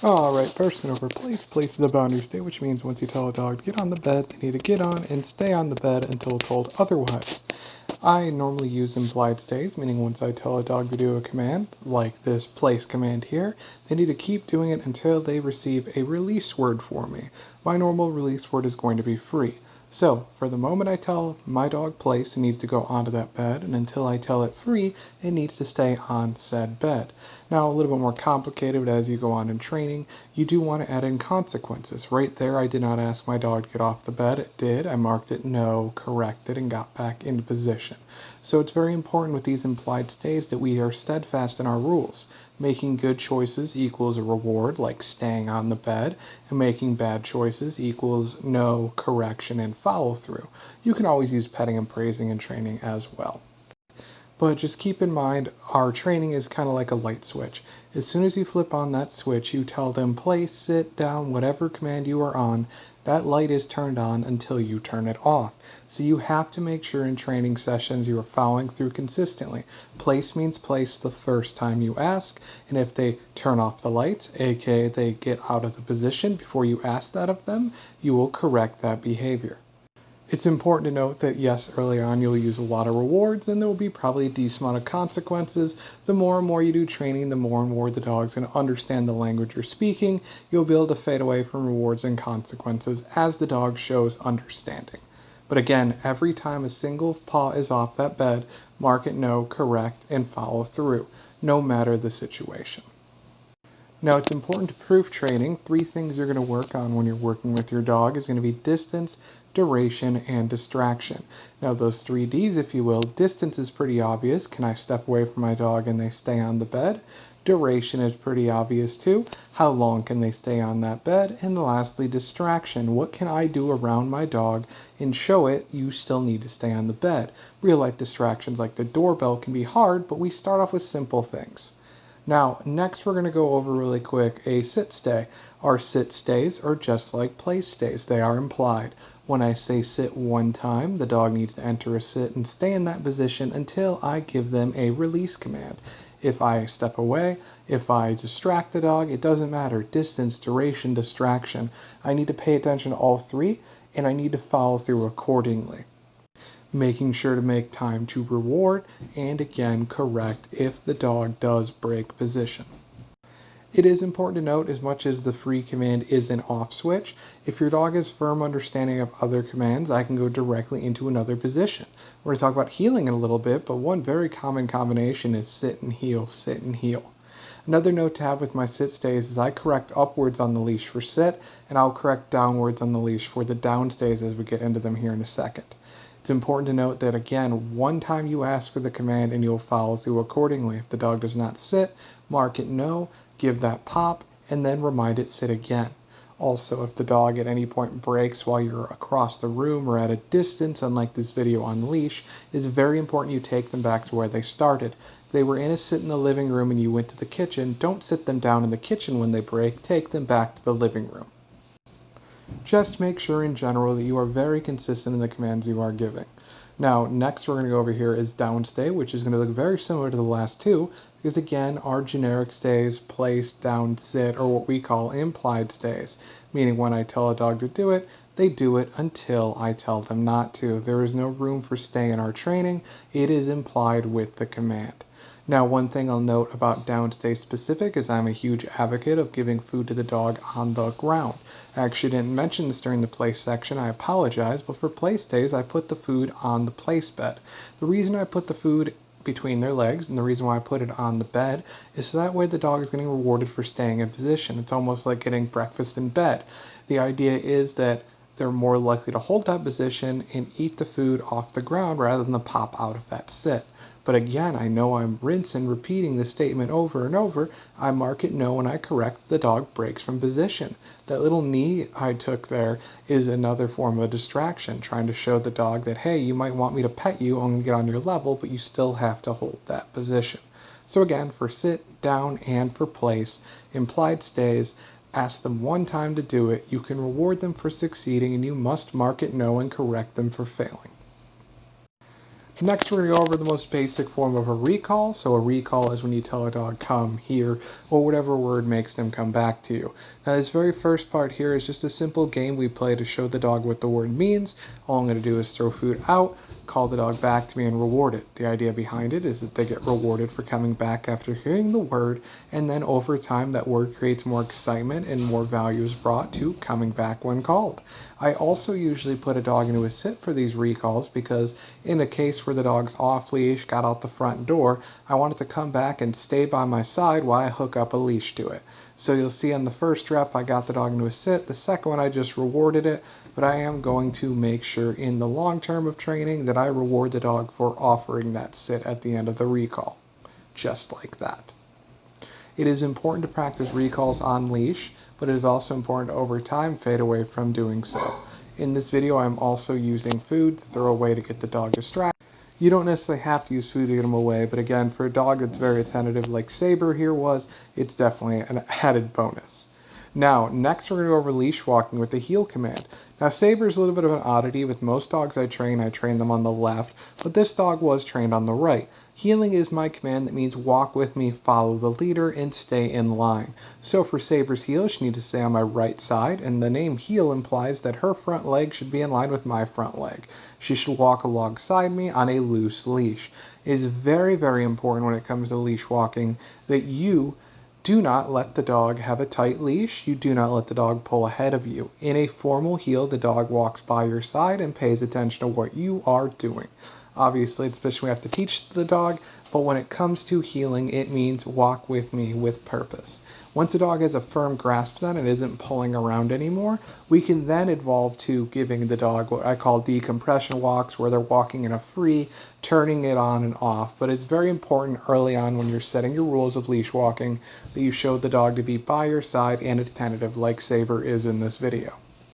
Alright, first one over place. Place is a boundary state, which means once you tell a dog to get on the bed, they need to get on and stay on the bed until told otherwise. I normally use implied stays, meaning once I tell a dog to do a command, like this place command here, they need to keep doing it until they receive a release word for me. My normal release word is going to be free. So, for the moment I tell my dog place, it needs to go onto that bed, and until I tell it free, it needs to stay on said bed. Now, a little bit more complicated, but as you go on in training, you do want to add in consequences. Right there, I did not ask my dog to get off the bed. It did. I marked it no, corrected, and got back into position. So it's very important with these implied stays that we are steadfast in our rules. Making good choices equals a reward, like staying on the bed, and making bad choices equals no, correction, and follow through. You can always use petting and praising in training as well. But just keep in mind, our training is kind of like a light switch. As soon as you flip on that switch, you tell them place, sit, down, whatever command you are on, that light is turned on until you turn it off. So you have to make sure in training sessions you are following through consistently. Place means place the first time you ask, and if they turn off the lights, aka they get out of the position before you ask that of them, you will correct that behavior. It's important to note that yes, early on you'll use a lot of rewards and there will be probably a decent amount of consequences. The more and more you do training, the more and more the dog's going to understand the language you're speaking. You'll be able to fade away from rewards and consequences as the dog shows understanding. But again, every time a single paw is off that bed, mark it no, correct, and follow through, no matter the situation. Now, it's important to proof training. Three things you're going to work on when you're working with your dog is going to be distance, duration, and distraction. Now, those three Ds, if you will, distance is pretty obvious. Can I step away from my dog and they stay on the bed? Duration is pretty obvious too. How long can they stay on that bed? And lastly, distraction. What can I do around my dog and show it you still need to stay on the bed? Real life distractions like the doorbell can be hard, but we start off with simple things. Now, next we're going to go over really quick a sit stay. Our sit stays are just like place stays. They are implied. When I say sit one time, the dog needs to enter a sit and stay in that position until I give them a release command. If I step away, if I distract the dog, it doesn't matter. Distance, duration, distraction. I need to pay attention to all three and I need to follow through accordingly, making sure to make time to reward and again correct if the dog does break position. It is important to note, as much as the free command is an off switch, if your dog has firm understanding of other commands, I can go directly into another position. We're going to talk about heeling in a little bit, but one very common combination is sit and heel, sit and heel. Another note to have with my sit stays is I correct upwards on the leash for sit, and I'll correct downwards on the leash for the down stays as we get into them here in a second. It's important to note that again, one time you ask for the command and you'll follow through accordingly. If the dog does not sit, mark it no, give that pop, and then remind it sit again. Also, if the dog at any point breaks while you're across the room or at a distance, unlike this video on leash, it's very important you take them back to where they started. If they were in a sit in the living room and you went to the kitchen, don't sit them down in the kitchen when they break, take them back to the living room. Just make sure in general that you are very consistent in the commands you are giving. Now, next we're going to go over here is downstay, which is going to look very similar to the last two, because again, our generic stays, place, down, sit, or what we call implied stays, meaning when I tell a dog to do it, they do it until I tell them not to. There is no room for stay in our training. It is implied with the command. Now, one thing I'll note about downstay specific is I'm a huge advocate of giving food to the dog on the ground. I actually didn't mention this during the place section, I apologize, but for place stays, I put the food on the place bed. The reason I put the food between their legs and the reason why I put it on the bed is so that way the dog is getting rewarded for staying in position. It's almost like getting breakfast in bed. The idea is that they're more likely to hold that position and eat the food off the ground rather than the pop out of that sit. But again, I know I'm rinsing, repeating the statement over and over. I mark it no and I correct the dog breaks from position. That little knee I took there is another form of a distraction, trying to show the dog that, hey, you might want me to pet you, I'm going to get on your level, but you still have to hold that position. So again, for sit, down, and for place, implied stays, ask them one time to do it, you can reward them for succeeding, and you must mark it no and correct them for failing. Next, we're going to go over the most basic form of a recall. So a recall is when you tell a dog, come here, or whatever word makes them come back to you. Now, this very first part here is just a simple game we play to show the dog what the word means. All I'm going to do is throw food out, call the dog back to me, and reward it. The idea behind it is that they get rewarded for coming back after hearing the word, and then over time that word creates more excitement and more value is brought to coming back when called. I also usually put a dog into a sit for these recalls because in a case where the dog's off leash, got out the front door, I want it to come back and stay by my side while I hook up a leash to it. So you'll see on the first rep I got the dog into a sit, the second one I just rewarded it, but I am going to make sure in the long term of training that I reward the dog for offering that sit at the end of the recall. Just like that. It is important to practice recalls on leash, but it is also important to over time fade away from doing so. In this video, I'm also using food to throw away to get the dog distracted. You don't necessarily have to use food to get them away, but again, for a dog that's very attentive like Saber here was, it's definitely an added bonus. Now, next we're going to go over leash walking with the heel command. Now, Saber's a little bit of an oddity. With most dogs I train them on the left, but this dog was trained on the right. Heeling is my command that means walk with me, follow the leader, and stay in line. So for Saber's heel, she needs to stay on my right side, and the name heel implies that her front leg should be in line with my front leg. She should walk alongside me on a loose leash. It is very, very important when it comes to leash walking that you do not let the dog have a tight leash. You do not let the dog pull ahead of you. In a formal heel, the dog walks by your side and pays attention to what you are doing. Obviously, especially we have to teach the dog, but when it comes to heeling, it means walk with me with purpose. Once a dog has a firm grasp on it and isn't pulling around anymore, we can then evolve to giving the dog what I call decompression walks, where they're walking in a free, turning it on and off. But it's very important early on when you're setting your rules of leash walking that you show the dog to be by your side and attentive like Saber is in this video.